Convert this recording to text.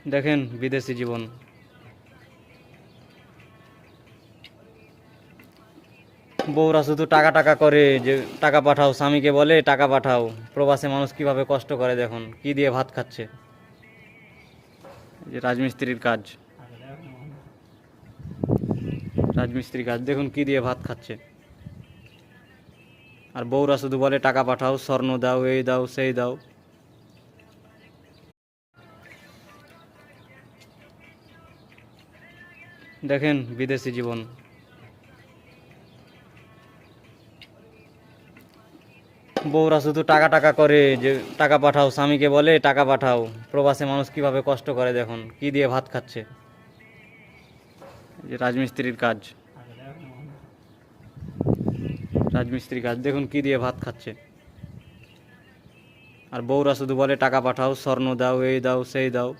দেখেন বিদেশি জীবন। বউরা শুধু টাকা টাকা করে, যে টাকা পাঠাও, স্বামীকে বলে টাকা পাঠাও। প্রবাসে মানুষ কিভাবে কষ্ট করে দেখুন, কি দিয়ে ভাত খাচ্ছে। যে রাজমিস্ত্রির কাজ, রাজমিস্ত্রির কাজ দেখুন কি দিয়ে ভাত খাচ্ছে। আর বউরা শুধু বলে টাকা পাঠাও, স্বর্ণ দাও, এই দাও সেই দাও। দেখেন বিদেশি জীবন। বউরা শুধু টাকা টাকা করে, যে টাকা পাঠাও, স্বামীকে বলে টাকা পাঠাও। প্রবাসে মানুষ কিভাবে কষ্ট করে দেখুন, কি দিয়ে ভাত খাচ্ছে। যে রাজমিস্ত্রির কাজ, রাজমিস্ত্রির কাজ দেখুন কি দিয়ে ভাত খাচ্ছে। আর বউরা শুধু বলে টাকা পাঠাও, স্বর্ণ দাও, এই দাও সেই দাও।